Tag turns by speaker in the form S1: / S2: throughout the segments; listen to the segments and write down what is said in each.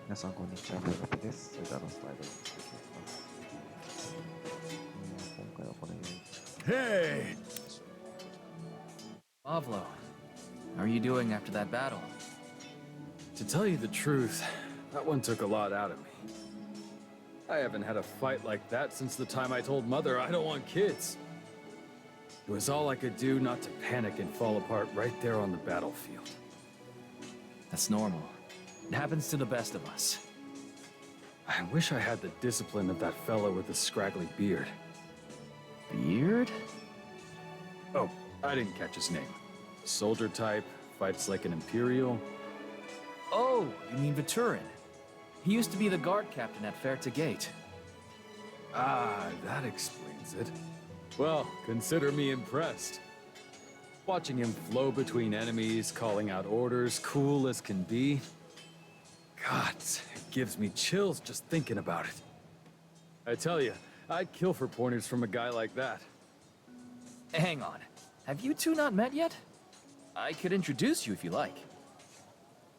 S1: 皆さんこんにちは、フラペです。それではロストアイドロンしていきます。今回はこれ
S2: Hey!
S3: Pavlo, how are you doing after that battle?
S2: To tell you the truth, that one took a lot out of me. I haven't had a fight like that since the time I told Mother I don't want kids. It was all I could do not to panic and fall apart right there on the battlefield.
S3: That's normal. It happens to the best of us.
S2: I wish I had the discipline of that fellow with the scraggly beard.
S3: Beard?
S2: Oh, I didn't catch his name. Soldier type, fights like an Imperial.
S3: Oh, you mean Viturin. He used to be the guard captain at Fairta Gate.
S2: Ah, that explains it. Well, consider me impressed. Watching him flow between enemies, calling out orders, cool as can be. God, it gives me chills just thinking about it. I tell you, I'd kill for pointers from a guy like that.
S3: Hang on. Have you two not met yet? I could introduce you if you like.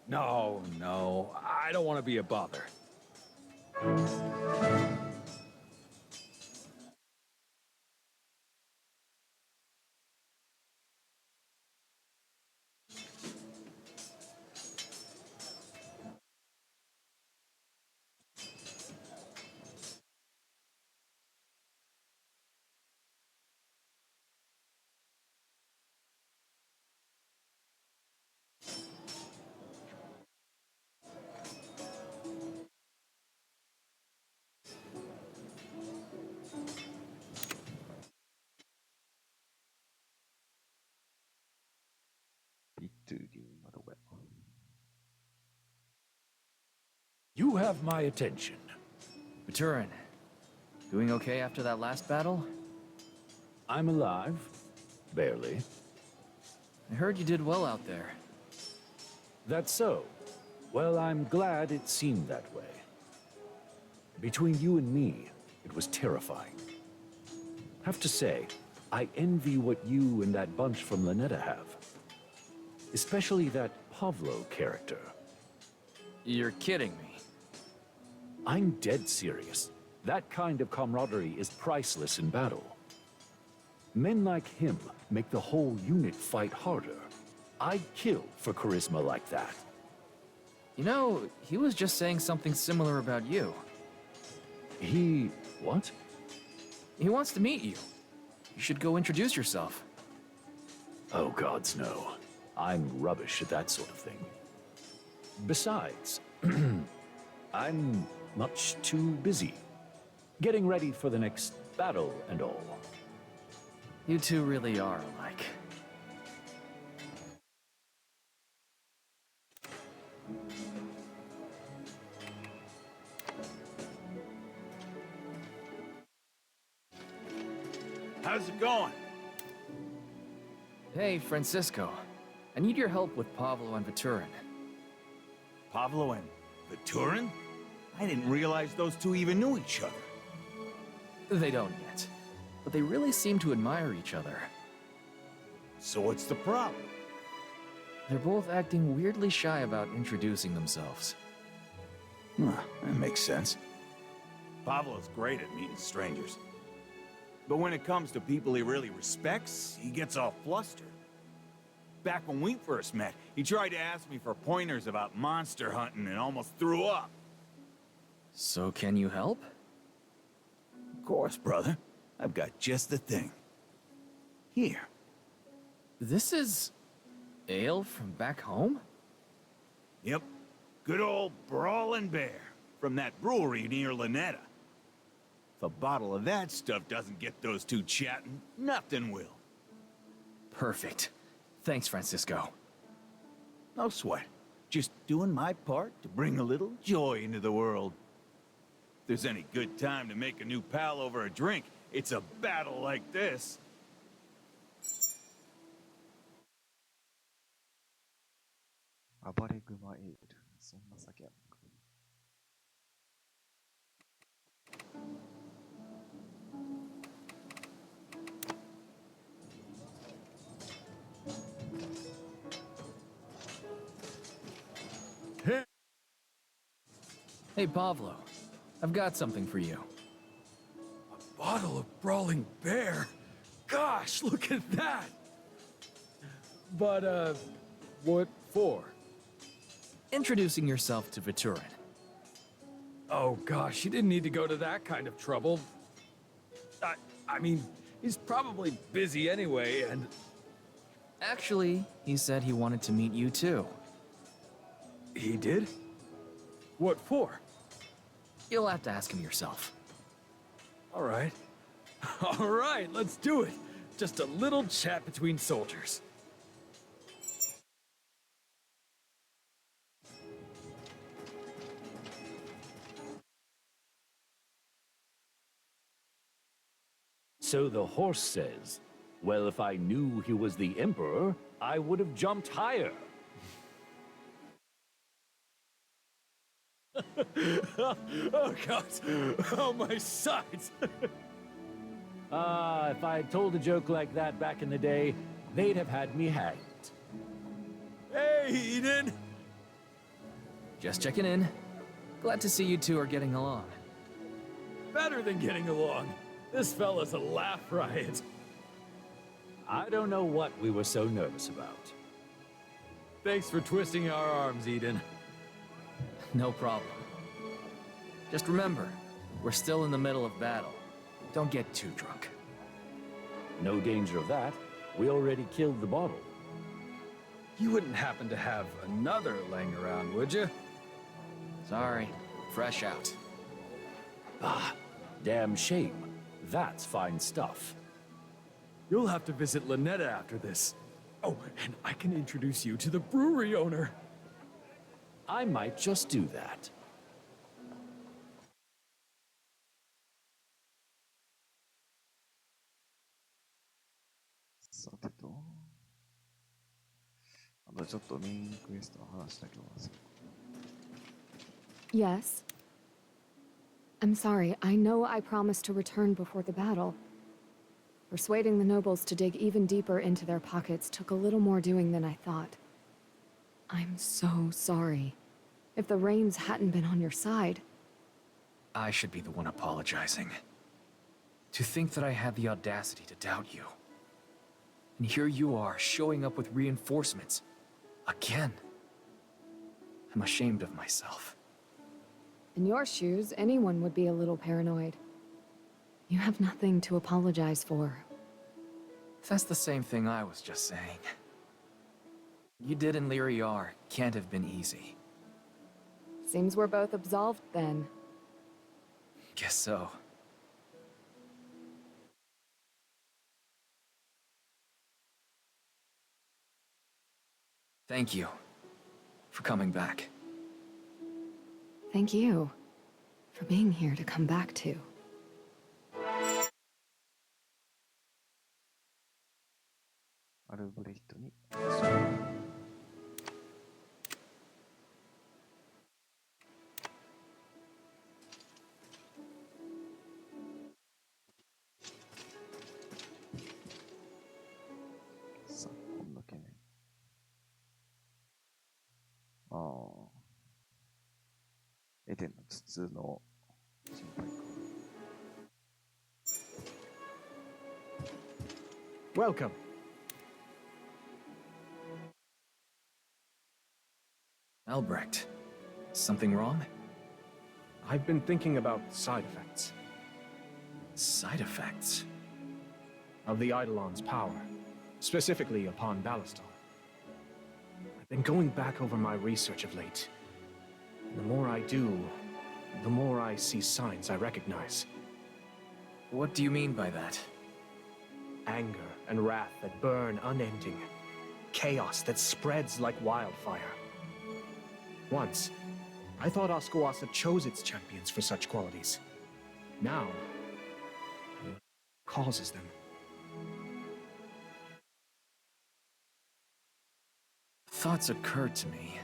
S2: No, I don't want to be a bother.
S4: You have my attention.
S3: Viturin, doing okay after that last battle?
S4: I'm alive. Barely.
S3: I heard you did well out there.
S4: That's so. Well, I'm glad it seemed that way. Between you and me, it was terrifying. Have to say, I envy what you and that bunch from Lanetta have. Especially that Pavlo character.
S3: You're kidding me.
S4: I'm dead serious. That kind of camaraderie is priceless in battle. Men like him make the whole unit fight harder. I'd kill for charisma like that.
S3: You know, he was just saying something similar about you.
S4: He... what?
S3: He wants to meet you. You should go introduce yourself.
S4: Oh gods, no. I'm rubbish at that sort of thing. Besides, I'm much too busy. Getting ready for the next battle and all.
S3: You two really are alike.
S5: How's it going?
S3: Hey, Francisco. I need your help with Pavlo and Viturin.
S5: Pavlo and Viturin? I didn't realize those two even knew each other.
S3: They don't yet, but they really seem to admire each other.
S5: So what's the problem?
S3: They're both acting weirdly shy about introducing themselves.
S5: That makes sense. Pavlo's great at meeting strangers. But when it comes to people he really respects, he gets all flustered. Back when we first met, he tried to ask me for pointers about monster hunting and almost threw up.
S3: So can you help?
S5: Of course, brother. I've got just the thing. Here.
S3: This is... ale from back home?
S5: Yep. Good old Brawlin' Bear from that brewery near Lanetta. If a bottle of that stuff doesn't get those two chatting, nothing will.
S3: Perfect. Thanks, Francisco.
S5: No sweat. Just doing my part to bring a little joy into the world. If there's any good time to make a new pal over a drink, it's a battle like this.
S1: Abareguma Ale そんな酒あるのか。
S3: Hey, Pavlo. I've got something for you.
S2: Bottle of brawling bear? Gosh, look at that! But, what for?
S3: Introducing yourself to Viturin.
S2: Oh gosh, you didn't need to go to that kind of trouble. I mean, he's probably busy anyway, and...
S3: Actually, he said he wanted to meet you too.
S2: He did? What for?
S3: You'll have to ask him yourself.
S2: All right. All right, let's do it. Just a little chat between soldiers.
S4: So the horse says, well, if I knew he was the Emperor, I would have jumped higher.
S2: Oh god! Oh, my sides!
S4: If I had told a joke like that back in the day, they'd have had me hanged.
S2: Hey, Eden!
S3: Just checking in. Glad to see you two are getting along.
S2: Better than getting along. This fella's a laugh riot.
S4: I don't know what we were so nervous about.
S2: Thanks for twisting our arms, Eden.
S3: No problem. Just remember, we're still in the middle of battle. Don't get too drunk.
S4: No danger of that. We already killed the bottle.
S2: You wouldn't happen to have another laying around, would you?
S3: Sorry, fresh out.
S4: Damn shame. That's fine stuff.
S2: You'll have to visit Lynetta after this. Oh, and I can introduce you to the brewery owner.
S4: I might just do that.
S1: さてと。ちょっとメインクエストの話だけはする。
S6: Yes. I'm sorry, I know I promised to return before the battle. Persuading the nobles to dig even deeper into their pockets took a little more doing than I thought. I'm so sorry. If the rains hadn't been on your side...
S3: I should be the one apologizing. To think that I had the audacity to doubt you. And here you are, showing up with reinforcements. Again. I'm ashamed of myself.
S6: In your shoes, anyone would be a little paranoid. You have nothing to apologize for.
S3: That's the same thing I was just saying. You did in Lyriar can't have been easy.
S6: Seems we're both absolved then.
S3: Guess so. Thank you for coming back.
S6: Thank you for being here to come back to.
S1: アルブレヒトに。さあ、こんだけね。ああ。エデンの筒の心配か。
S7: Welcome.
S3: Albrecht, something wrong?
S7: I've been thinking about side effects
S3: Side effects?
S7: of the Eidolons' power, specifically upon Ballastar. I've been going back over my research of late. The more I do, the more I see signs I recognize.
S3: What do you mean by that?
S7: Anger and wrath that burn unending. Chaos that spreads like wildfire. Once, I thought Oskawasa chose its champions for such qualities. Now, it causes them.
S3: Thoughts occurred to me.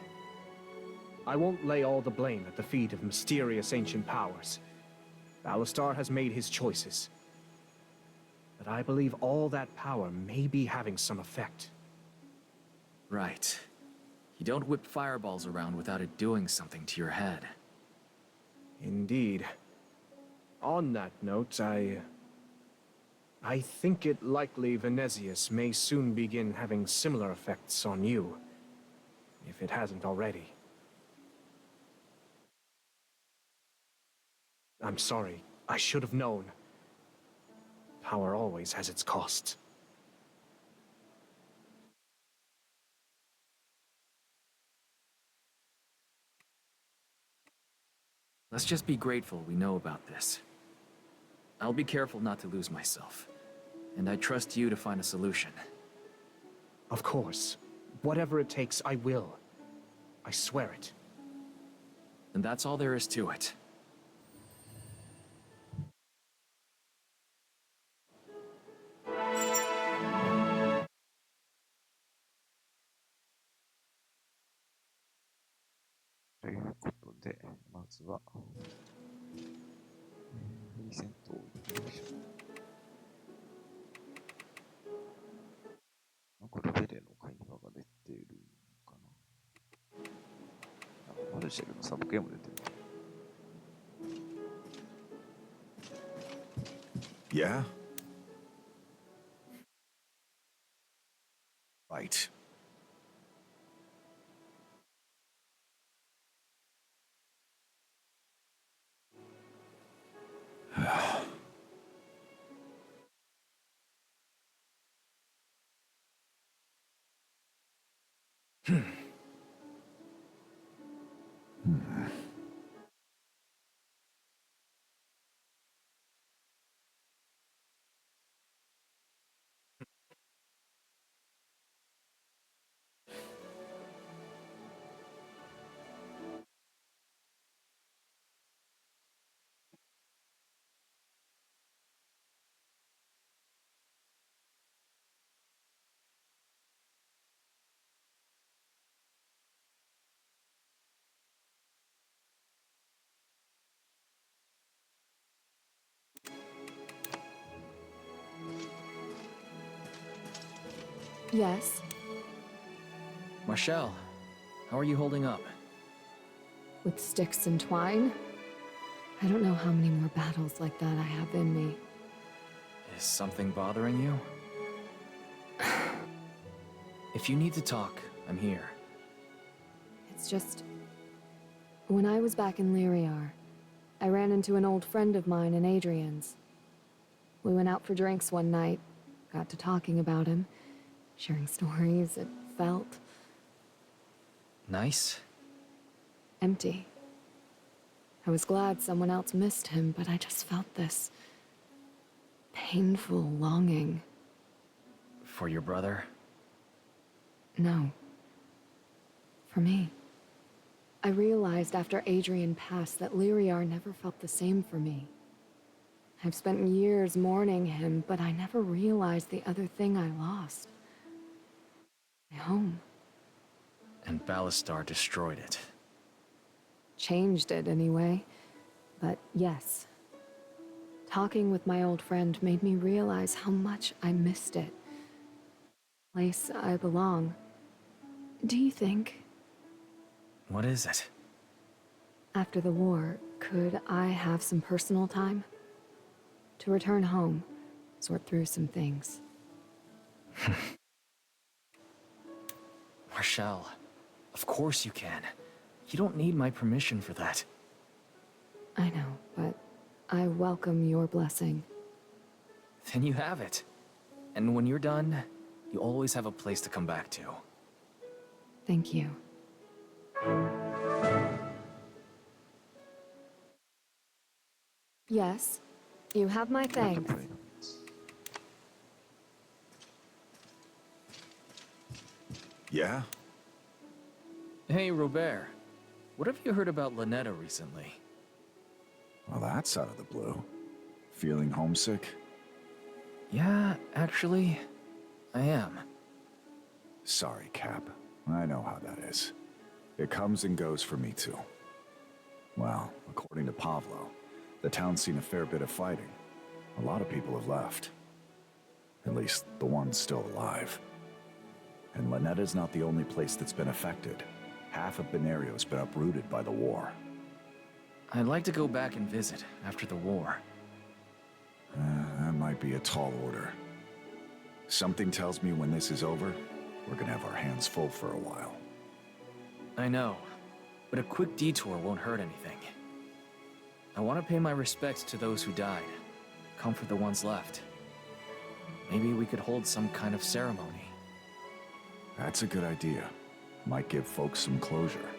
S7: I won't lay all the blame at the feet of mysterious ancient powers. Ballastar has made his choices. But I believe all that power may be having some effect.
S3: Right. You don't whip fireballs around without it doing something to your head.
S7: Indeed. On that note, I think it likely Venesius may soon begin having similar effects on you, if it hasn't already. I'm sorry. I should have known. Power always has its costs.
S3: Let's just be grateful we know about this. I'll be careful not to lose myself. And I trust you to find a solution.
S7: Of course. Whatever it takes, I will. I swear it.
S3: And that's all there is to it.
S1: Toいうことで、まずは、フリーセントを行きましょう。なんかルベレの会話が出てるのかな。なんかマルシェルのサブゲーム出てる。
S5: Yeah? Right.
S6: Yes,
S3: Marshall, how are you holding up?
S6: with sticks and twine? I don't know how many more battles like that I have in me.
S3: Is something bothering you? If you need to talk, I'm here.
S6: It's just... When I was back in Lyriar, I ran into an old friend of mine in Adrian's. We went out for drinks one night, got to talking about him, sharing stories. It felt
S3: Nice?
S6: empty. I was glad someone else missed him, but I just felt this painful longing.
S3: For your brother?
S6: No. For me. I realized after Adrian passed that Lyriar never felt the same for me. I've spent years mourning him, but I never realized the other thing I lost. My home.
S3: And Ballastar destroyed it.
S6: Changed it anyway. But yes. Talking with my old friend made me realize how much I missed it. Place I belong. Do you think,
S3: What is it?
S6: after the war, could I have some personal time? To return home, sort through some things.
S3: Marshall, of course you can. You don't need my permission for that.
S6: I know, but I welcome your blessing.
S3: Then you have it. And when you're done, you always have a place to come back to.
S6: Thank you. Yes, you have my thanks.
S5: Yeah?
S3: Hey, Robert. What have you heard about Lynetta recently?
S5: Well, that's out of the blue. Feeling homesick?
S3: Yeah, actually, I am.
S5: Sorry, Cap. I know how that is. It comes and goes for me, too. Well, according to Pavlo, the town's seen a fair bit of fighting. A lot of people have left. At least, the ones still alive. And Lynetta's not the only place that's been affected. Half of Benario's been uprooted by the war.
S3: I'd like to go back and visit after the war.
S5: That might be a tall order. Something tells me when this is over, we're gonna have our hands full for a while.
S3: I know, but a quick detour won't hurt anything. I want to pay my respects to those who died, comfort the ones left. Maybe we could hold some kind of ceremony.
S5: That's a good idea. Might give folks some closure.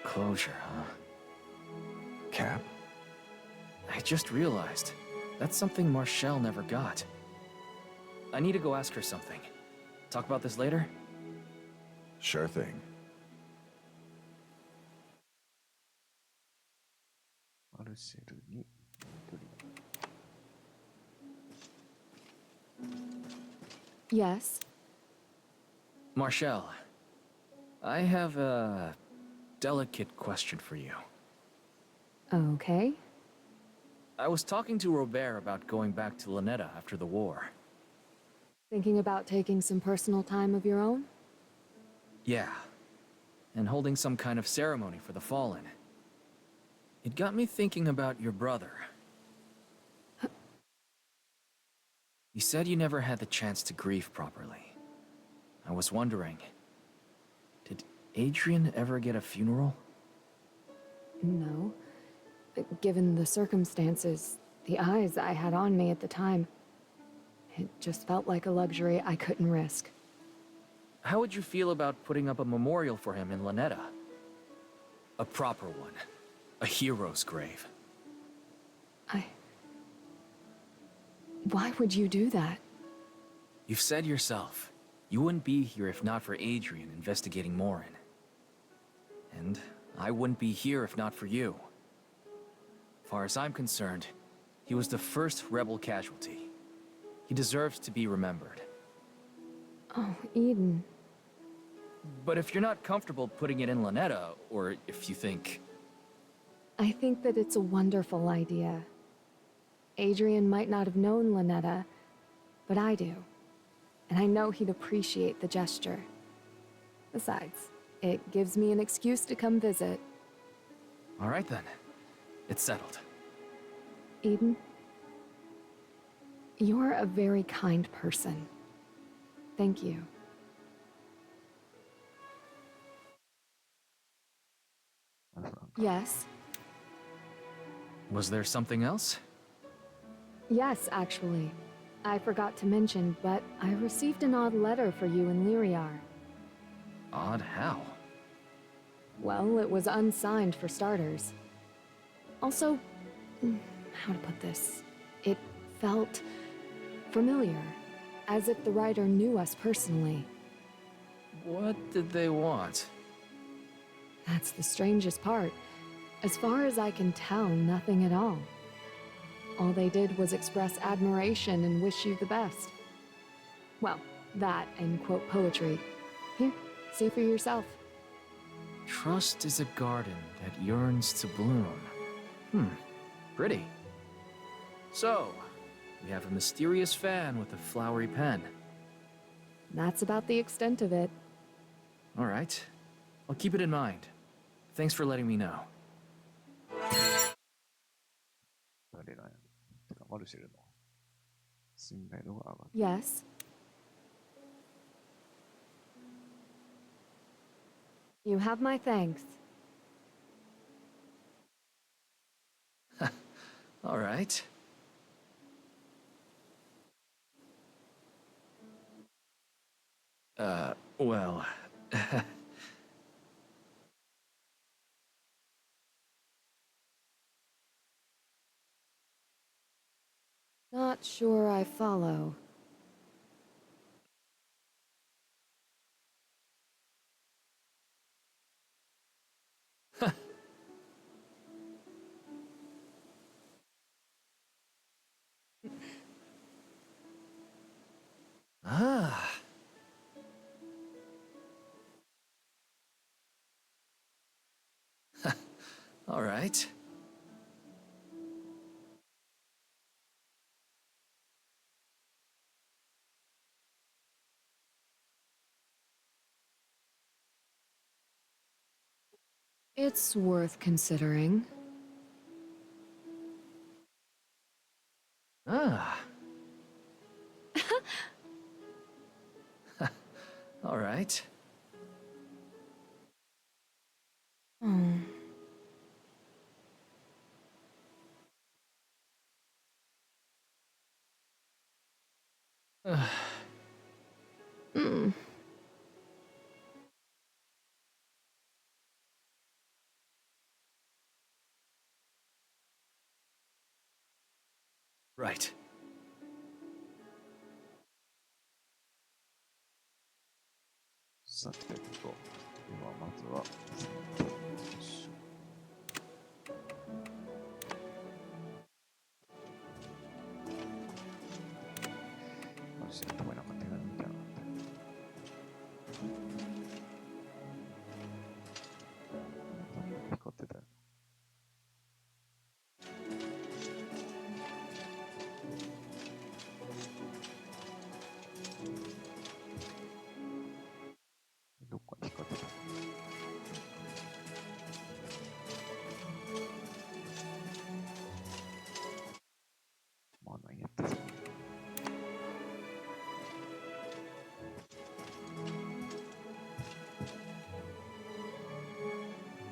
S3: Closure, huh?
S5: Cap?
S3: I just realized, that's something Marshall never got. I need to go ask her something. Talk about this later?
S5: Sure thing.
S1: 마르쉐ルに取り
S6: Yes.
S3: Marshall, I have a delicate question for you.
S6: Okay.
S3: I was talking to Robert about going back to Lanetta after the war.
S6: Thinking about taking some personal time of your own?
S3: Yeah, and holding some kind of ceremony for the fallen. It got me thinking about your brother. You said you never had the chance to grieve properly. I was wondering, did Adrian ever get a funeral?
S6: No. Given the circumstances, the eyes I had on me at the time, it just felt like a luxury I couldn't risk.
S3: How would you feel about putting up a memorial for him in Lanetta? A proper one. A hero's grave.
S6: Why would you do that?
S3: You've said yourself, you wouldn't be here if not for Adrian investigating Morin. And I wouldn't be here if not for you. Far as I'm concerned, he was the first rebel casualty. He deserves to be remembered.
S6: Oh, Eden.
S3: But if you're not comfortable putting it in Lanetta, or if you think...
S6: I think that it's a wonderful idea. Adrian might not have known Lanetta, but I do. And I know he'd appreciate the gesture. Besides, it gives me an excuse to come visit.
S3: All right then. It's settled.
S6: Eden, you're a very kind person. Thank you. Yes.
S3: Was there something else?
S6: Yes, actually. I forgot to mention, but I received an odd letter for you in Lyriar.
S3: Odd how?
S6: Well, it was unsigned for starters. Also, how to put this? It felt familiar, as if the writer knew us personally.
S3: What did they want?
S6: That's the strangest part. As far as I can tell, nothing at all. All they did was express admiration and wish you the best. Well, that and quote poetry. Here, see for yourself.
S3: Trust is a garden that yearns to bloom. Pretty. So, we have a mysterious fan with a flowery pen.
S6: That's about the extent of it.
S3: All right. I'll keep it in mind. Thanks for letting me know.
S1: 誰なんや。てか、マルシェルの信頼度が上がる。
S6: Yes. You have my thanks.
S3: All right. Well...
S6: Not sure I follow.
S3: Ah. All right.
S6: It's worth considering. Hmm.
S2: Right.
S1: さてと、ではまずは、戦闘に行きましょう。マジで止めなかった手紙みたいなのあった。光ってたよ。どっかに光ってた。まあ何やったぞ。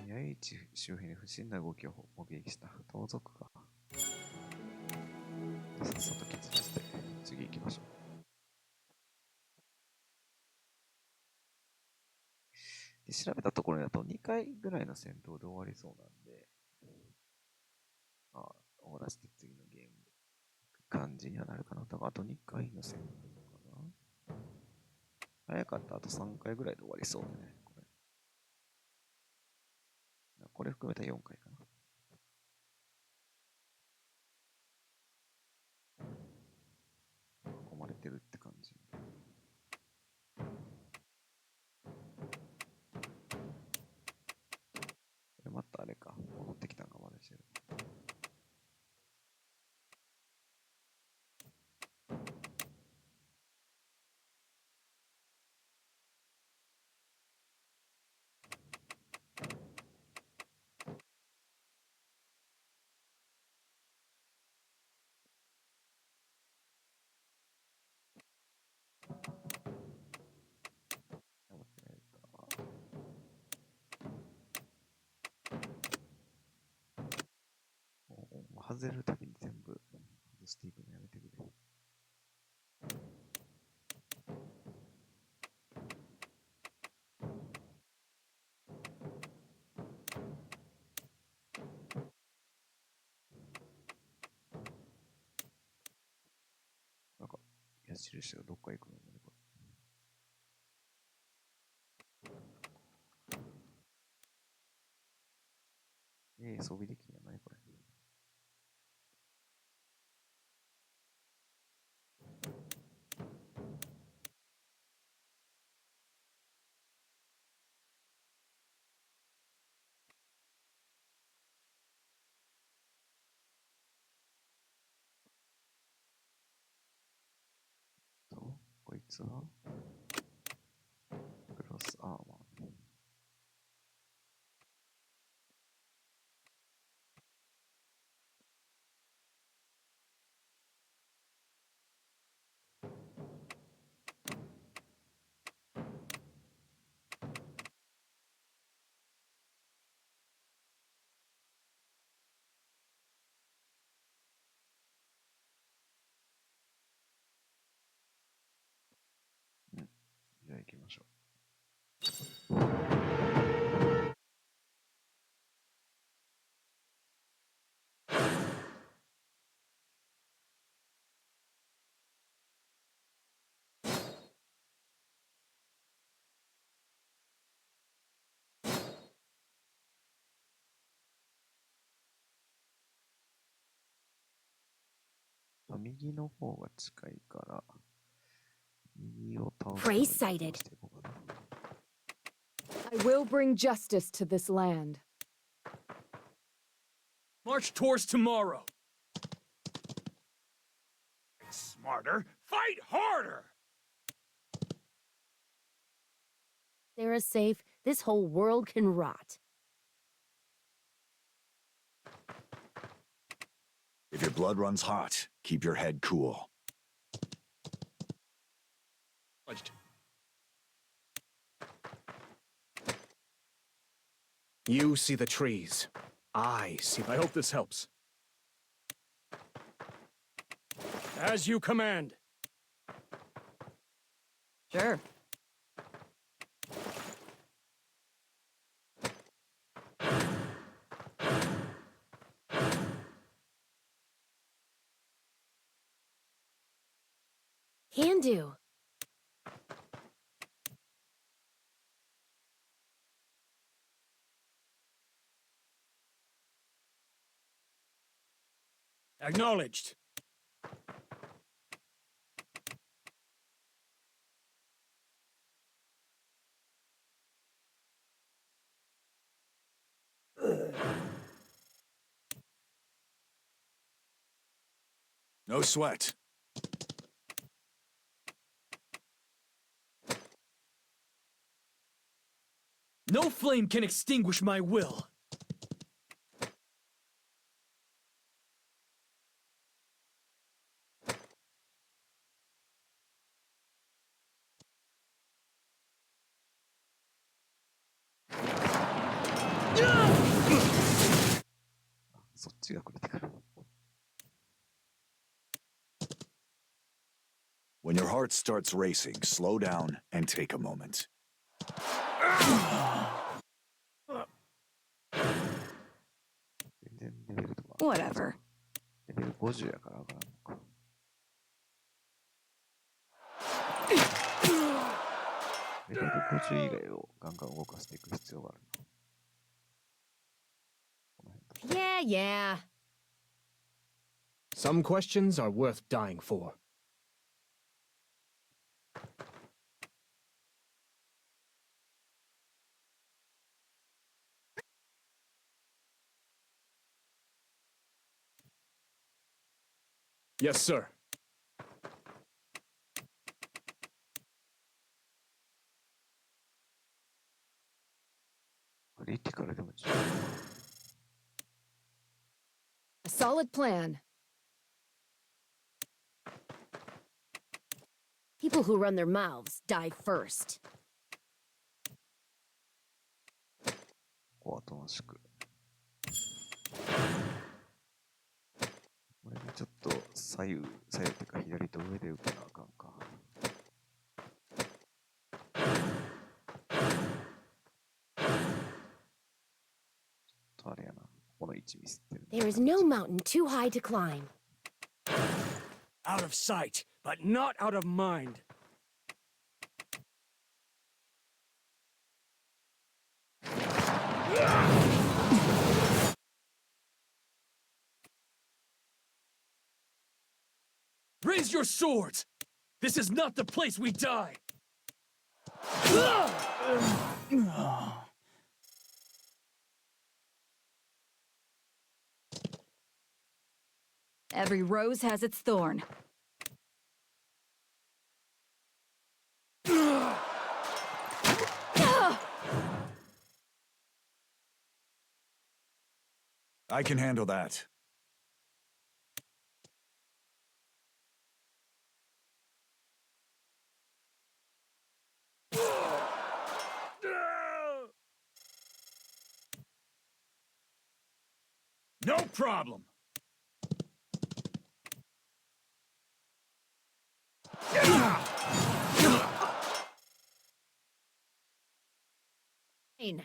S1: 八重市周辺で不審な動きを目撃した盗賊が。さっさと決断して次行きましょう。で調べたところだと2回ぐらいの戦闘で終わりそうなんで、まあ、終わらせて次のゲーム感じにはなるかな。だからあと2回の戦闘かな。早かったらあと3回ぐらいで終わりそうだね。これ含めたら4回かな。囲まれてるって感じ。これまたあれか。戻ってきたんかまだしてる。外れるたびに全部外していくのやめてくれ。なんか、矢印がどっか行くのね、これ。装備できんやないこれ。こいつはクロスアーマー。じゃあ行きましょう。右の方が近いから、右を倒す。
S8: Prey sighted.
S6: I will bring justice to this land.
S2: March towards tomorrow.
S5: Smarter, fight harder!
S8: Sarah's safe. This whole world can rot.
S5: If your blood runs hot, keep your head cool.
S7: You see the trees. I see
S2: I hope this helps. As you command.
S9: Sure.
S8: Can do.
S5: Acknowledged. No sweat.
S3: No flame can extinguish my will.
S1: そっちがクリティカル。
S5: When your heart starts racing, slow down and take a moment.
S1: 全然レベルとか。
S9: Whatever.
S1: レベル50やから上がらんのか。レベル50以外をガンガン動かしていく必要がある。
S8: Yeah, yeah.
S7: Some questions are worth dying for. Yes, sir.
S1: クリティカルでも10。
S6: A solid plan.
S8: People who run their mouths die first.
S1: ここはおとなしく。これでちょっと左右っていうか左と上で受けなあかんか。ちょっとあれやな。この位置ミスってる。
S8: There is no mountain too high to climb.
S10: Out of sight, but not out of mind.
S3: Raise your swords! This is not the place we die!
S9: Every rose has its thorn.
S5: I can handle that.
S10: No problem.
S8: Fine.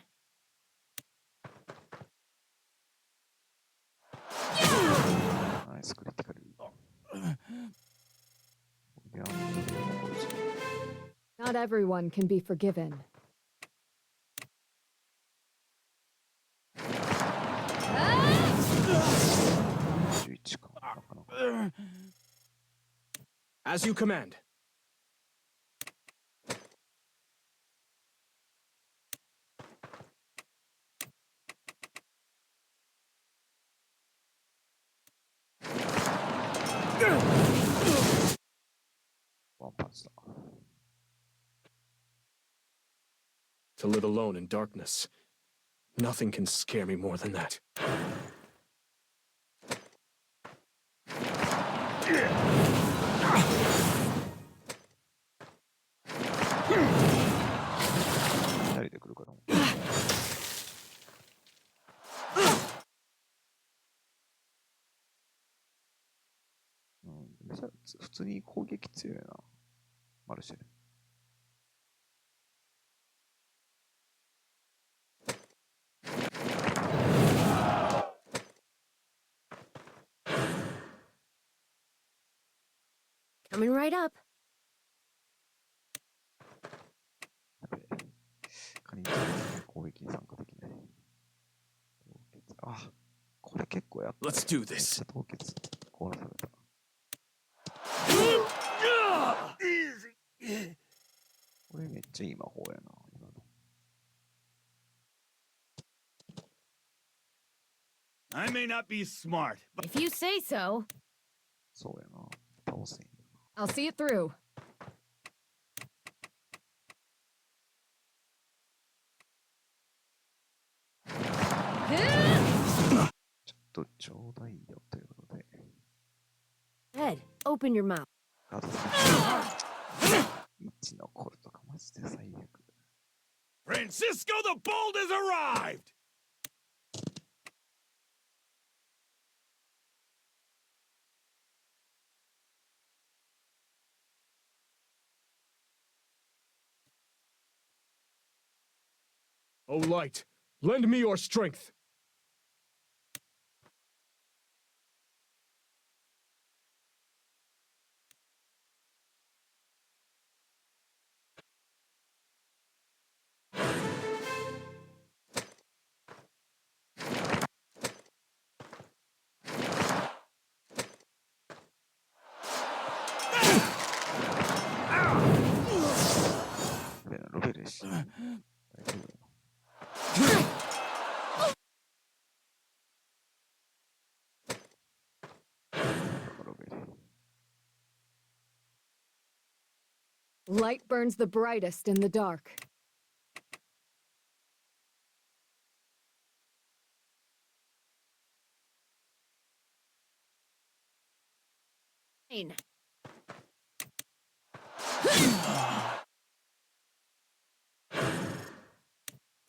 S1: Nice critical.
S6: Not everyone can be forgiven.
S7: As you command. To live alone in darkness. Nothing can scare me more than that.
S8: Coming right up.
S1: やべえ。カニン攻撃に参加できない。凍結。あ、これ結構やった。
S5: Let's do
S1: めっち
S5: this.
S1: ゃ凍結。凍らされた。これめっちゃいい魔法やな、今の。
S5: I may not be smart, but
S8: If you say so.
S1: そうやな。倒せんよ
S6: I'll see it through.
S1: ちょっとちょうだいよということで。
S8: Ed, open your mouth.
S1: ガード1残るとかマジで最悪。
S5: Francisco the Bold has arrived!
S10: O light, lend me your strength.
S6: Light burns the brightest in the dark.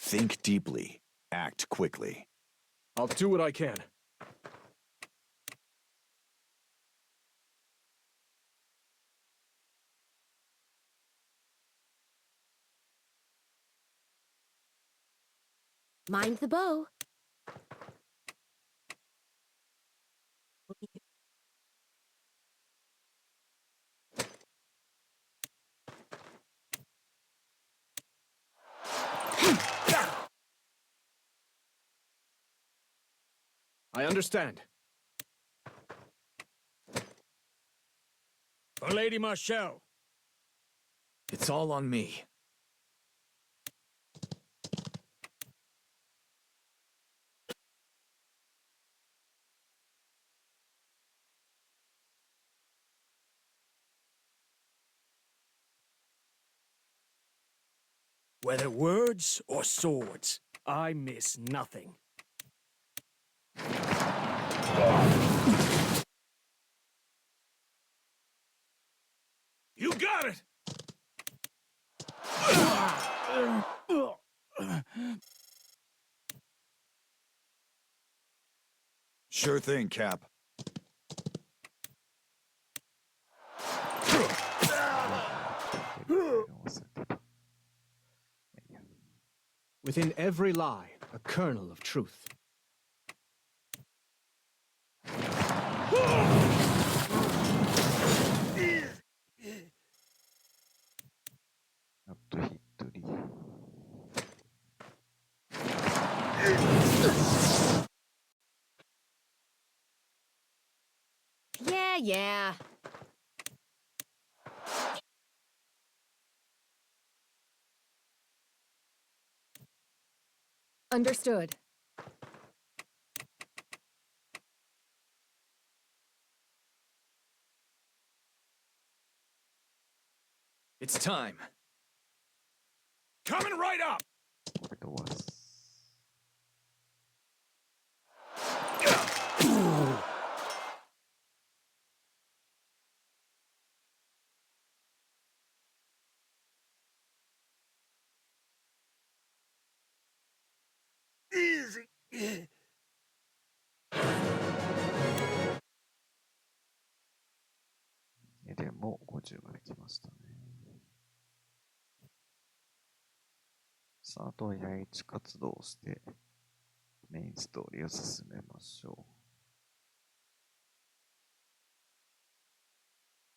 S5: Think deeply. Act quickly.
S10: I'll do what I can.
S8: Mind the bow.
S10: I understand. For Lady Marshall.
S3: It's all on me.
S10: Whether words or swords, I miss nothing.
S5: You got it! Sure thing, Cap.
S7: Within every lie, a kernel of truth.
S8: Yeah.
S6: Understood.
S3: It's time.
S5: Coming right up! Easy.
S1: でも50まで来ましたね。さあ、あとは八重地活動をしてメインストーリーを進めましょ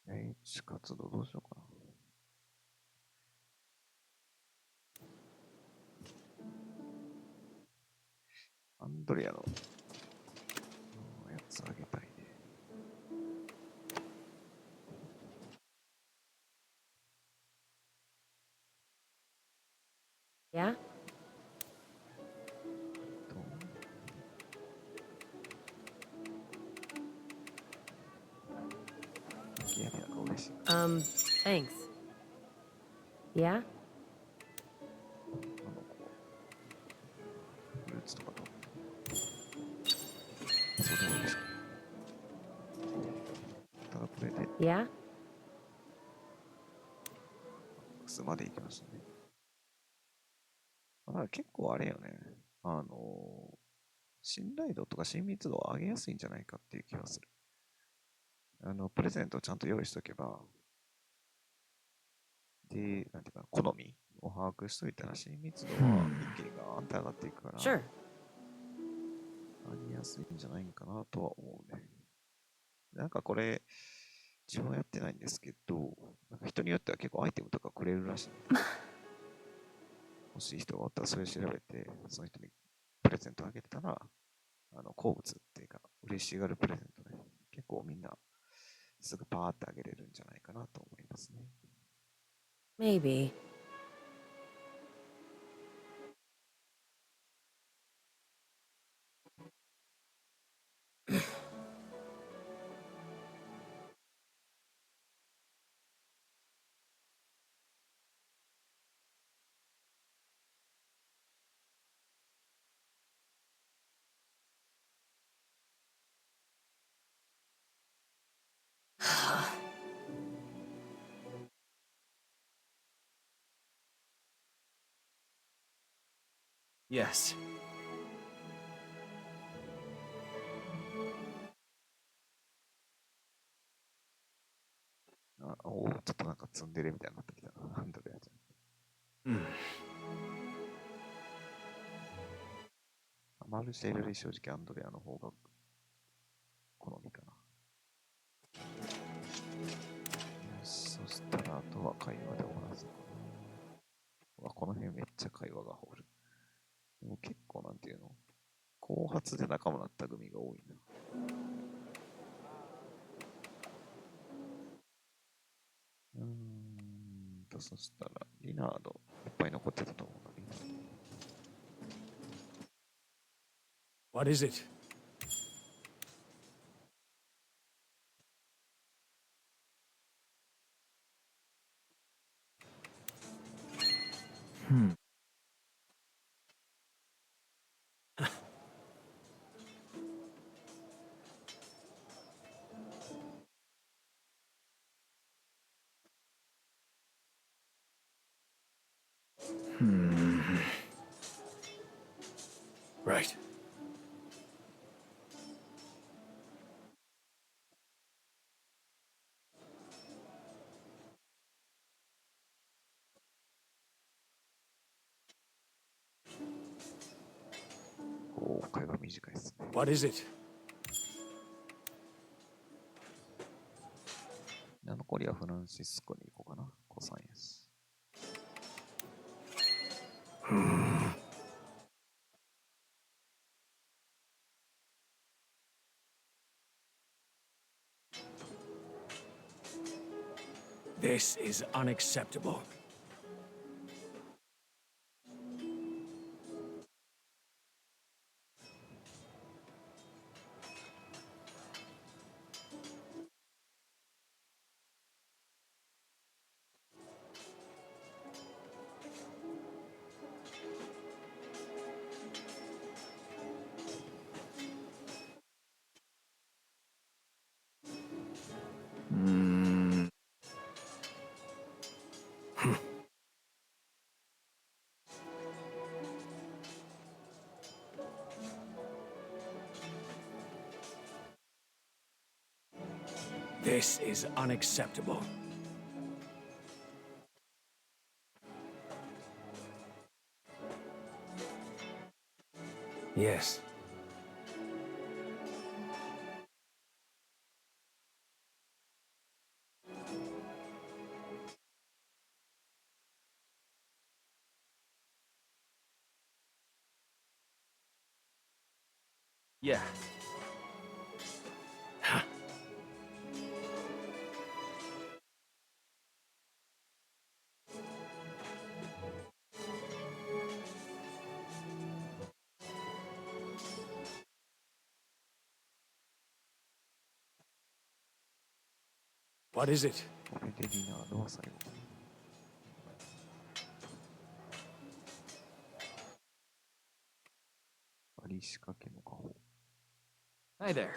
S1: う。H 活動どうしようかな。アンドレアのやつあげたいね。
S8: Yeah?
S1: いや、なんか嬉しい。
S8: Thanks. Yeah?
S1: フルーツとかと。そうでもいいですか。ただこれで
S8: Yeah?
S1: X まで行きましたね。だから結構あれよね。信頼度とか親密度を上げやすいんじゃないかっていう気がする。プレゼントをちゃんと用意しとけば、で、なんていうか、好みを把握しといたら親密度は一気にガーンって上がっていくから、
S8: Sure.
S1: 上げやすいんじゃないかなとは思うね。なんかこれ、自分はやってないんですけど、なんか人によっては結構アイテムとかくれるらしいんで、欲しい人がおったらそれ調べて、その人にプレゼントあげてたら、好物っていうか、嬉しがるプレゼントね。結構みんな、すぐパーってあげれるんじゃないかなと思いますね。
S8: Maybe.
S3: Yes.
S1: おお、ちょっとなんか積んでるみたいになってきたな。ハンドルやつ。
S3: Hmm.
S1: マルシェより正直アンドレアの方が好みかな。よし、そしたらあとは会話で終わらせようかな。この辺めっちゃ会話が掘る。でも結構なんていうの後発で仲間になった組が多いな。そしたら、リナード、いっぱい残ってたと思うな、リナード。
S10: What is it? Right.
S1: 会話短いですね。
S10: What is it?
S1: 残りはフランシスコに行こうかな。コサイエンス。
S10: This is unacceptable. This is unacceptable. Yes.
S3: Yeah.
S10: What is it?
S1: これでディナードは最後。あり仕掛けの家宝。
S3: Hi there.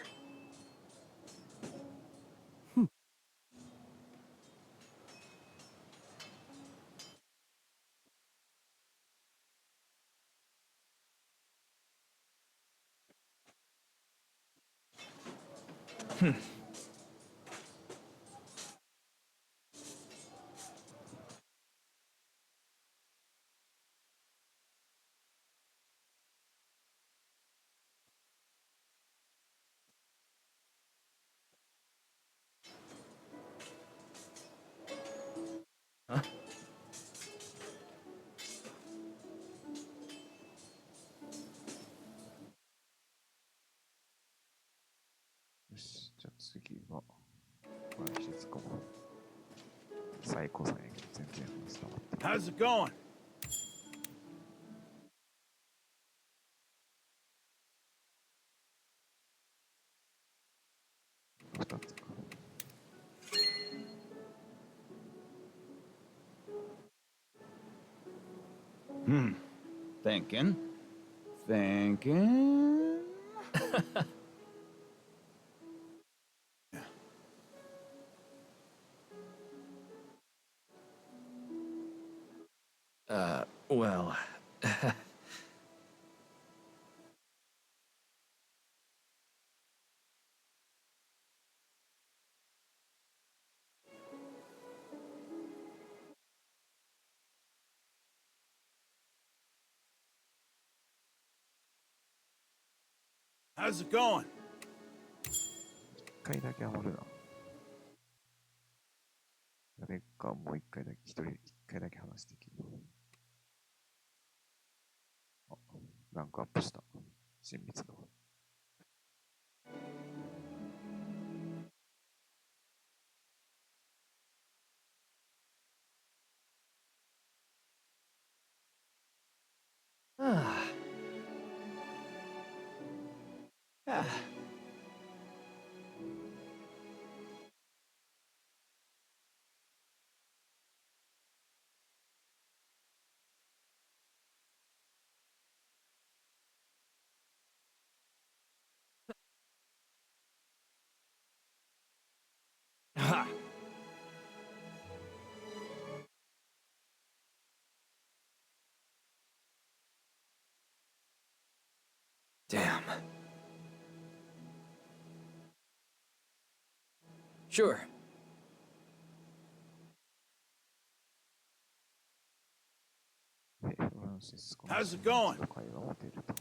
S3: Hmm.
S1: よし、じゃあ次は、これ一つかも。最高さんやけど全然話伝わって。
S5: How's it going?
S1: 二つか。
S5: Thinking. Thinking.
S3: Well.
S5: How's it going?
S1: 一回だけ余るな。誰かもう一回だけ、一回だけ話できる。あ、ランクアップした。親密度。
S5: Ha!
S3: Damn. Sure.
S5: How's it going?
S1: 会話を出ると。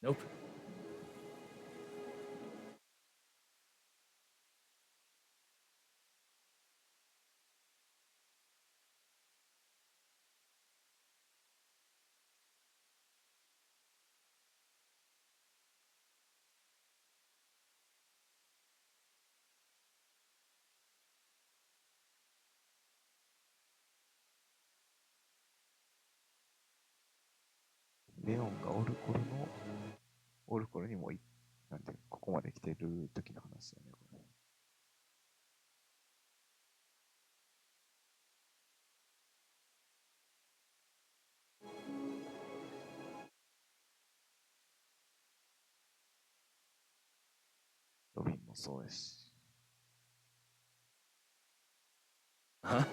S3: Nope.
S1: レオンがオルコルにもなんて、ここまで来てる時の話だね、これ。ロビンもそうですし。
S3: Huh?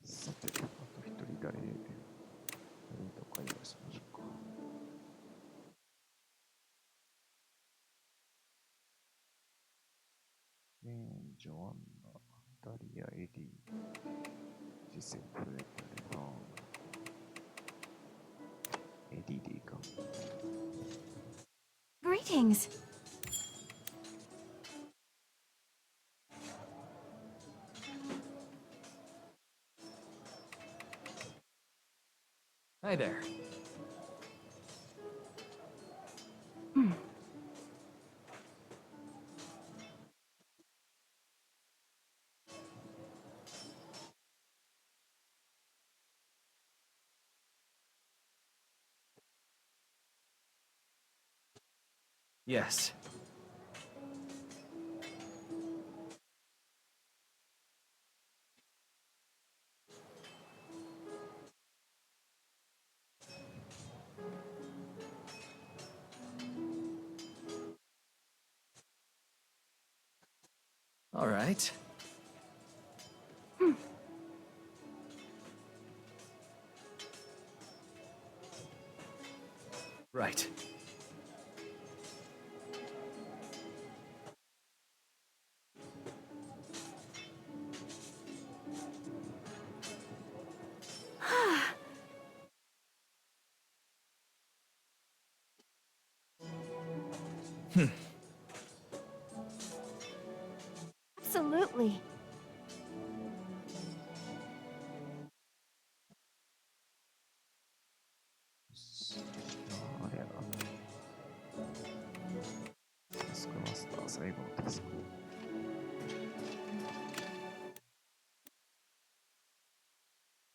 S1: さて、あと一人誰と会話しましょうか。ジョアンナ、ダリア、エディ、ジセフレ、タレナエディでいいか。
S9: Greetings.
S3: Hi there. Yes. All right. Right.
S9: Absolutely.
S1: あれやな。タスクマスター、最後のタスク。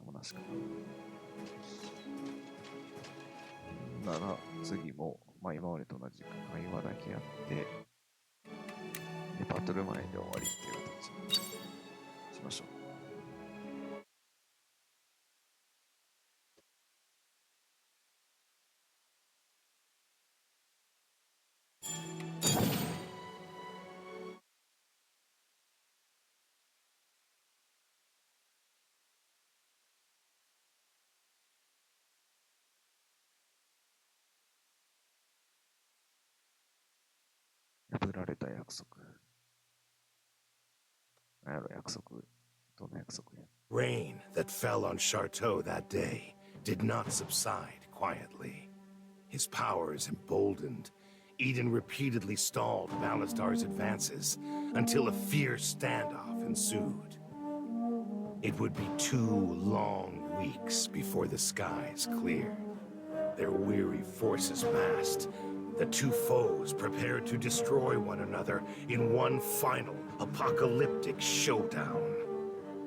S1: もなしかな。なら、次も、まあ今までと同じく会話だけやって、で、バトル前で終わりっていう形にしましょう。破られた約束。なんやろ、約束。どんな約束や。
S5: Rain that fell on Charteau that day did not subside quietly. His powers emboldened, Eden repeatedly stalled Balastar's advances until a fierce standoff ensued. It would be 2 long weeks before the skies cleared. Their weary forces massed. The 2 foes prepared to destroy one another in one final apocalyptic showdown.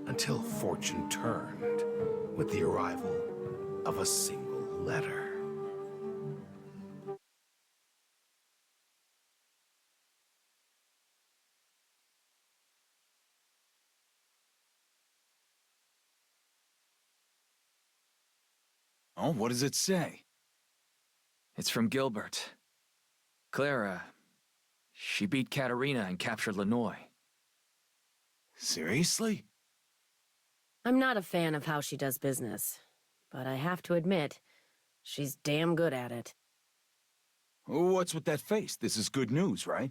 S5: Until fortune turned with the arrival of a single letter. Oh, what does it say?
S3: It's from Gilbert. Clara, she beat Katerina and captured Lenoy.
S5: Seriously?
S8: I'm not a fan of how she does business, but I have to admit, she's damn good at it.
S5: What's with that face? This is good news, right?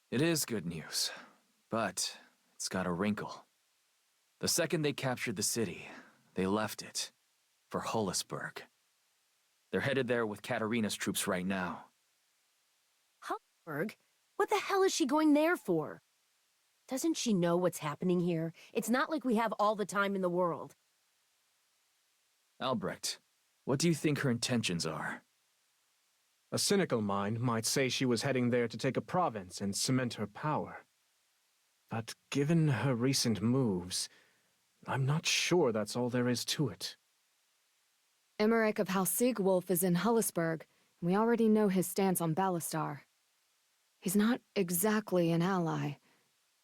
S3: It is good news, but it's got a wrinkle. The second they captured the city, they left it for Hollisburg. They're headed there with Katerina's troops right now.
S8: Hollisburg? What the hell is she going there for? Doesn't she know what's happening here? It's not like we have all the time in the world.
S3: Albrecht, what do you think her intentions are?
S7: A cynical mind might say she was heading there to take a province and cement her power. But given her recent moves, I'm not sure that's all there is to it.
S6: Emmerich of House Siegwolf is in Hullisburg, and we already know his stance on Ballastar. He's not exactly an ally,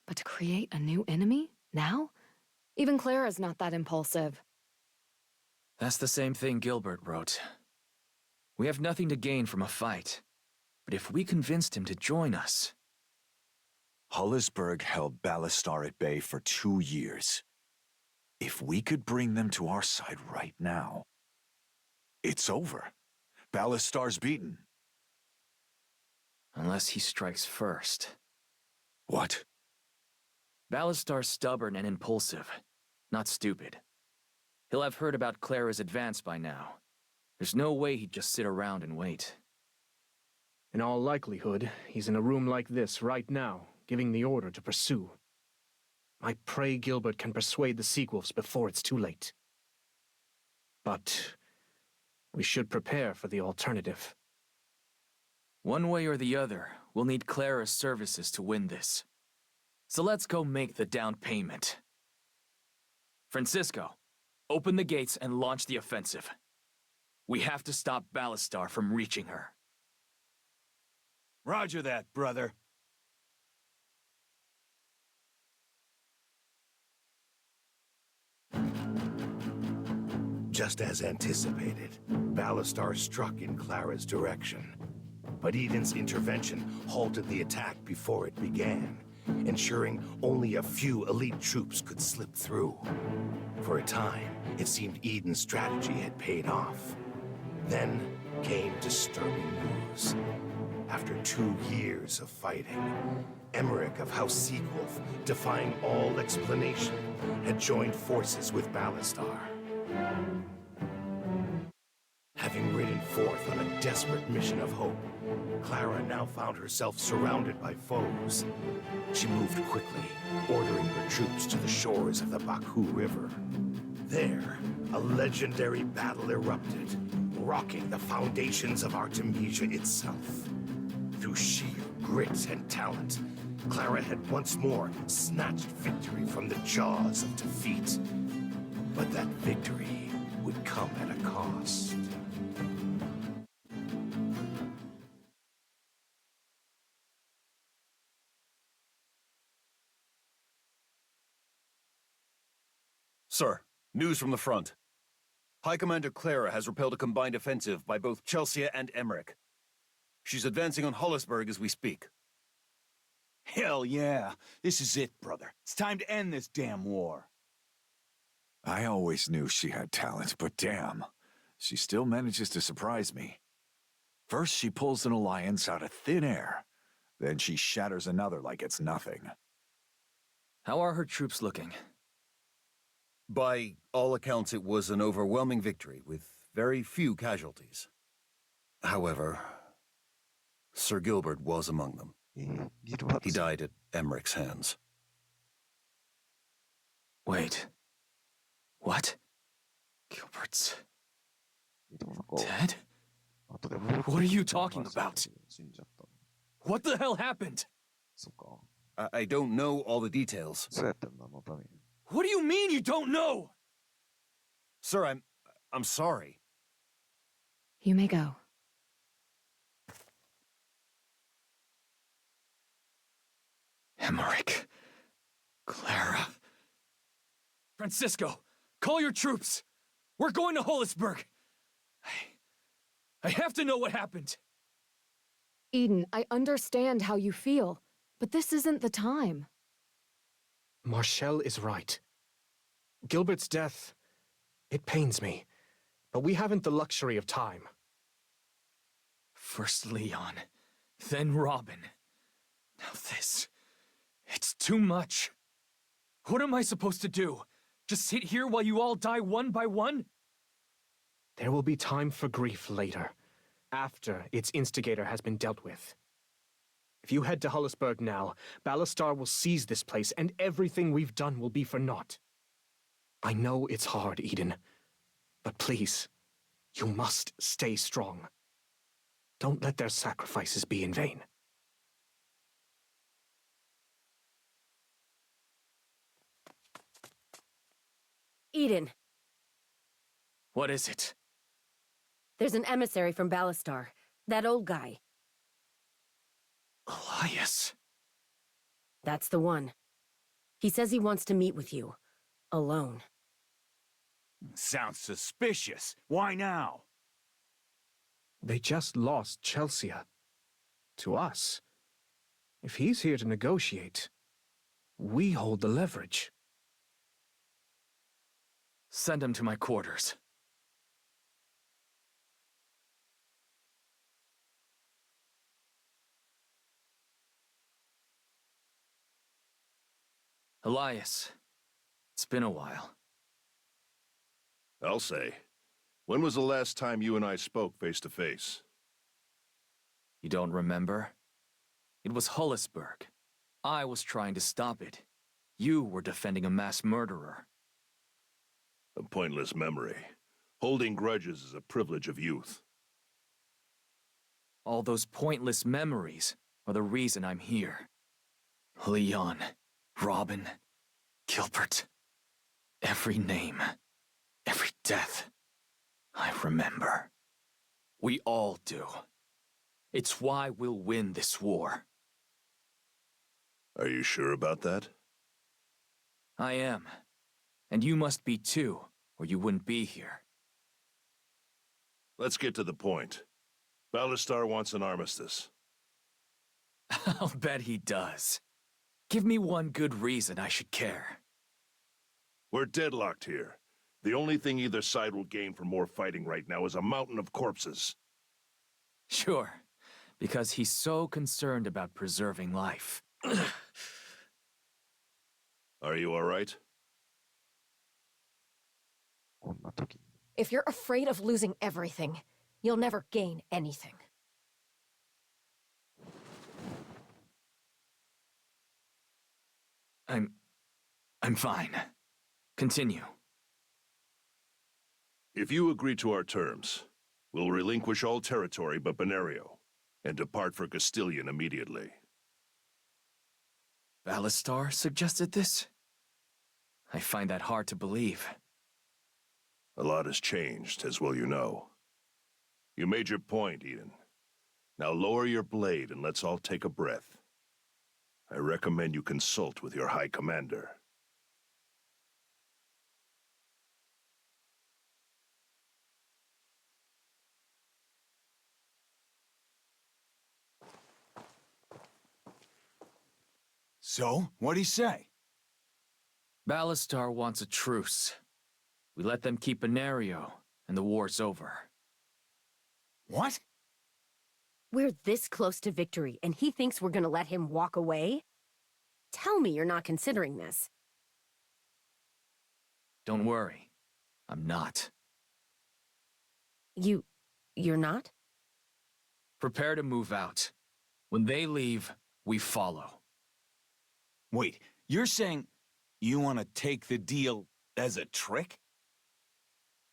S6: but to create a new enemy? Now? Even Clara's not that impulsive.
S3: That's the same thing Gilbert wrote. We have nothing to gain from a fight, but if we convinced him to join us...
S11: Hollisburg held Ballastar at bay for 2 years. If we could bring them to our side right now, it's over. Ballastar's beaten.
S3: Unless he strikes first.
S11: What?
S3: Ballastar's stubborn and impulsive, not stupid. He'll have heard about Clara's advance by now. There's no way he'd just sit around and wait.
S7: In all likelihood, he's in a room like this right now, giving the order to pursue. I pray Gilbert can persuade the Seawolves before it's too late. But we should prepare for the alternative.
S3: One way or the other, we'll need Clara's services to win this. So let's go make the down payment. Francisco, open the gates and launch the offensive. We have to stop Ballastar from reaching her.
S5: Roger that, brother.
S12: Just as anticipated, Ballastar struck in Clara's direction. But Eden's intervention halted the attack before it began, ensuring only a few elite troops could slip through. For a time, it seemed Eden's strategy had paid off. Then came disturbing news. After 2 years of fighting, Emmerich of House Siegwolf, defying all explanation, had joined forces with Ballastar. Having ridden forth on a desperate mission of hope, Clara now found herself surrounded by foes. She moved quickly, ordering her troops to the shores of the Baku River. There, a legendary battle erupted, rocking the foundations of Artemisia itself. Through sheer grit and talent, Clara had once more snatched victory from the jaws of defeat. But that victory would come at a cost.
S13: Sir, news from the front. High Commander Clara has repelled a combined offensive by both Chelsea and Emmerich. She's advancing on Hollisburg as we speak.
S5: Hell yeah. This is it, brother. It's time to end this damn war.
S11: I always knew she had talent, but damn, she still manages to surprise me. First, she pulls an alliance out of thin air. Then she shatters another like it's nothing.
S3: How are her troops looking?
S13: By all accounts, it was an overwhelming victory, with very few casualties. However, Sir Gilbert was among them. He died at Emmerich's hands.
S3: Wait. What? Gilbert's... dead? What are you talking about? What the hell happened?
S13: I don't know all the details.
S3: What do you mean you don't know?
S13: Sir, I'm sorry.
S6: You may go.
S3: Emmerich. Clara. Francisco, call your troops! We're going to Hollisburg! I have to know what happened!
S6: Eden, I understand how you feel, but this isn't the time.
S7: Marshall is right. Gilbert's death, it pains me, but we haven't the luxury of time.
S3: First Leon, then Robin. Now this. It's too much. What am I supposed to do? Just sit here while you all die one by one?
S7: There will be time for grief later, after its instigator has been dealt with. If you head to Hollisburg now, Ballastar will seize this place and everything we've done will be for naught. I know it's hard, Eden, but please, you must stay strong. Don't let their sacrifices be in vain.
S8: Eden,
S3: What is it?
S8: there's an emissary from Ballastar. That old guy.
S3: Elias.
S8: That's the one. He says he wants to meet with you. Alone.
S5: Sounds suspicious. Why now?
S7: They just lost Chelsea. To us. If he's here to negotiate, we hold the leverage.
S3: Send him to my quarters. Elias, it's been a while.
S14: I'll say. When was the last time you and I spoke face to face?
S3: You don't remember? It was Hollisburg. I was trying to stop it. You were defending a mass murderer.
S14: A pointless memory. Holding grudges is a privilege of youth.
S3: All those pointless memories are the reason I'm here. Leon, Robin, Gilbert. Every name, every death, I remember. We all do. It's why we'll win this war.
S14: Are you sure about that?
S3: I am. And you must be too, or you wouldn't be here.
S14: Let's get to the point. Ballastar wants an armistice.
S3: I'll bet he does. Give me one good reason I should care.
S14: We're deadlocked here. The only thing either side will gain from more fighting right now is a mountain of corpses.
S3: Sure, because he's so concerned about preserving life.
S14: Are you all right?
S9: If you're afraid of losing everything, you'll never gain anything.
S3: I'm fine. Continue.
S14: If you agree to our terms, we'll relinquish all territory but Benario, and depart for Castilian immediately.
S3: Ballastar suggested this? I find that hard to believe.
S14: A lot has changed, as well you know. You made your point, Eden. Now lower your blade and let's all take a breath. I recommend you consult with your High Commander.
S5: So, what'd he say?
S3: Ballastar wants a truce. We let them keep Benario, and the war's over.
S5: What?
S8: We're this close to victory, and he thinks we're gonna let him walk away? Tell me you're not considering this.
S3: Don't worry. I'm not.
S8: You're not?
S3: Prepare to move out. When they leave, we follow.
S5: Wait, you're saying you want to take the deal as a trick?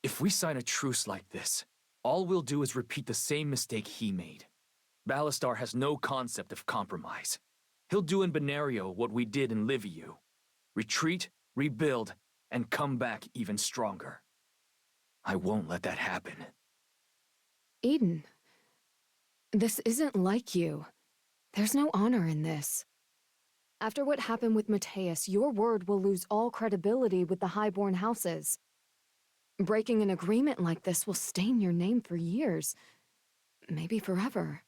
S3: If we sign a truce like this, all we'll do is repeat the same mistake he made. Ballastar has no concept of compromise. He'll do in Benario what we did in Liviu. Retreat, rebuild, and come back even stronger. I won't let that happen.
S6: Eden, this isn't like you. There's no honor in this. After what happened with Mateus, your word will lose all credibility with the Highborn houses. Breaking an agreement like this will stain your name for years. Maybe forever.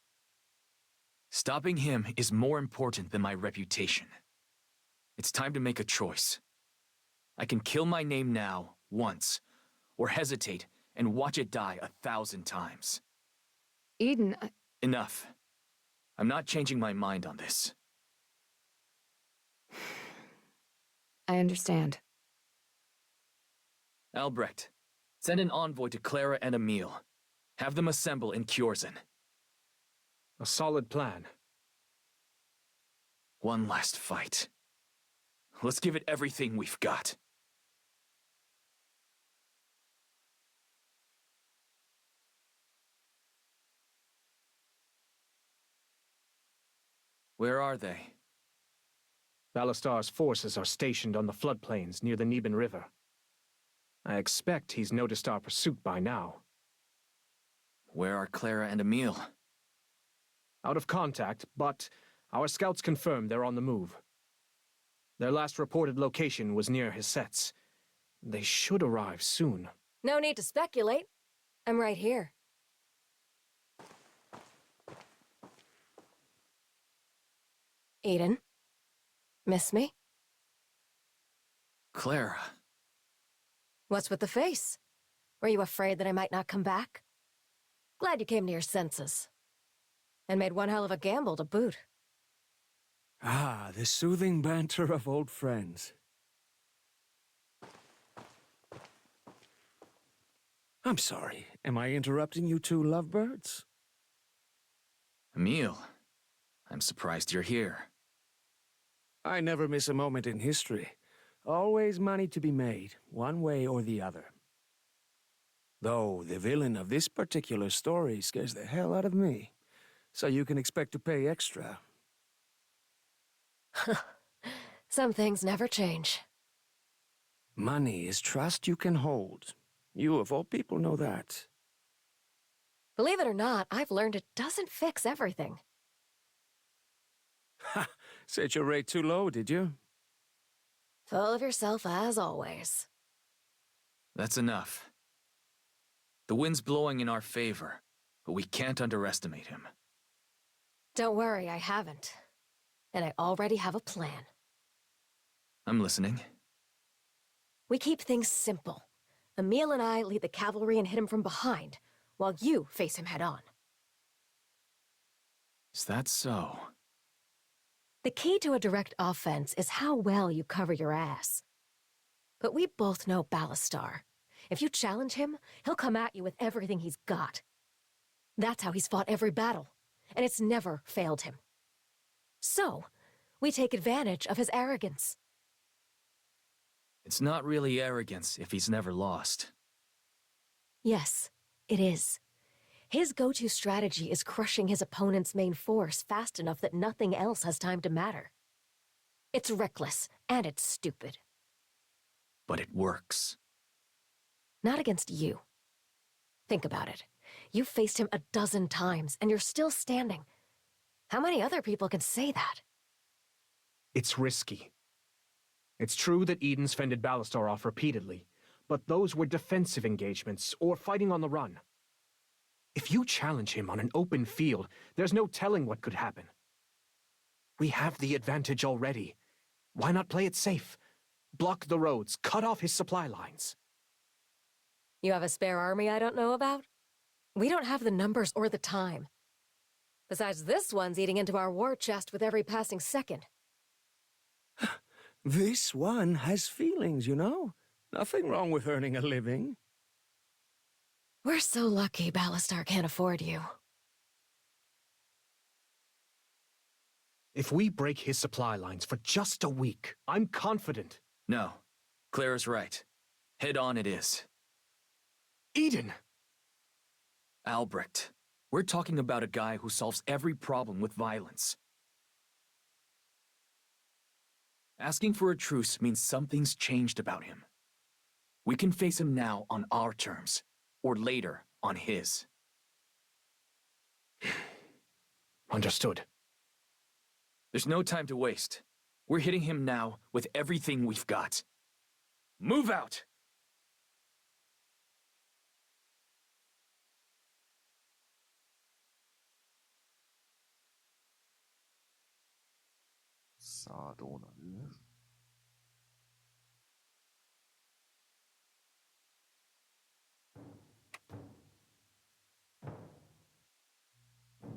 S3: Stopping him is more important than my reputation. It's time to make a choice. I can kill my name now, once, or hesitate and watch it die 1,000 times.
S6: Eden,
S3: Enough. I'm not changing my mind on this.
S6: I understand.
S3: Albrecht, send an envoy to Clara and Emil. Have them assemble in Kjorzen.
S7: A solid plan.
S3: One last fight. Let's give it everything we've got. Where are they?
S7: Balastar's forces are stationed on the floodplains near the Neben River. I expect he's noticed our pursuit by now.
S3: Where are Clara and Emil?
S7: Out of contact, but our scouts confirm they're on the move. Their last reported location was near Hissetz. They should arrive soon.
S9: No need to speculate. I'm right here. Eden? Miss me?
S3: Clara.
S9: What's with the face? Were you afraid that I might not come back? Glad you came to your senses. And made one hell of a gamble to boot.
S10: Ah, the soothing banter of old friends. I'm sorry. Am I interrupting you two lovebirds?
S3: Emil, I'm surprised you're here.
S10: I never miss a moment in history. Always money to be made, one way or the other. Though the villain of this particular story scares the hell out of me. So you can expect to pay extra.
S9: Some things never change.
S10: Money is trust you can hold. You, of all people, know that.
S9: Believe it or not, I've learned it doesn't fix everything.
S10: Ha! Set your rate too low, did you?
S9: Full of yourself as always.
S3: That's enough. The wind's blowing in our favor, but we can't underestimate him.
S9: Don't worry, I haven't. And I already have a plan.
S3: I'm listening.
S9: We keep things simple. Emil and I lead the cavalry and hit him from behind, while you face him head-on.
S3: Is that so?
S9: The key to a direct offense is how well you cover your ass. But we both know Balastar. If you challenge him, he'll come at you with everything he's got. That's how he's fought every battle, and it's never failed him. So, we take advantage of his arrogance.
S3: It's not really arrogance if he's never lost.
S9: Yes, it is. His go-to strategy is crushing his opponent's main force fast enough that nothing else has time to matter. It's reckless, and it's stupid.
S3: But it works.
S9: Not against you. Think about it. You've faced him 12 times, and you're still standing. How many other people can say that?
S7: It's risky. It's true that Eden's fended Balastar off repeatedly, but those were defensive engagements, or fighting on the run. If you challenge him on an open field, there's no telling what could happen. We have the advantage already. Why not play it safe? Block the roads, cut off his supply lines.
S9: You have a spare army I don't know about? We don't have the numbers or the time. Besides, this one's eating into our war chest with every passing second.
S10: This one has feelings, you know. Nothing wrong with earning a living.
S9: We're so lucky Balastar can't afford you.
S7: If we break his supply lines for just a week, I'm confident.
S3: No. Clara's right. Head on it is.
S7: Eden!
S3: Albrecht, we're talking about a guy who solves every problem with violence. Asking for a truce means something's changed about him. We can face him now on our terms, or later on his.
S7: Understood.
S3: There's no time to waste. We're hitting him now with everything we've got. Move out!
S1: さあ、どうなる？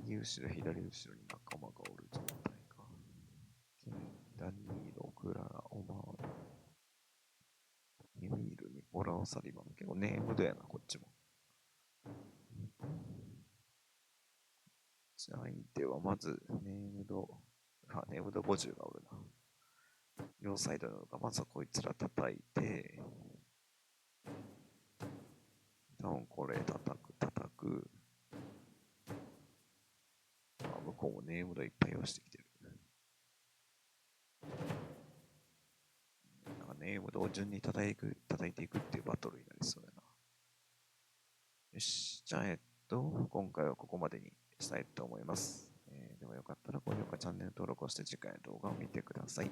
S1: 右後ろ、左後ろに仲間がおる状態か。ケイン、ダニーロ、クララ、オマール、エミール、ニコラオ、サリバン。結構ネームドやな、こっちも。じゃあ、相手はまず、ネームド50がおるな。両サイドなのか、まずはこいつら叩いて、多分これ叩く。向こうもネームドいっぱい用意してきてる。なんかネームドを順に叩いていくっていうバトルになりそうだな。よし、じゃあ今回はここまでにしたいと思います。ではよかったら高評価、チャンネル登録をして次回の動画を見てください。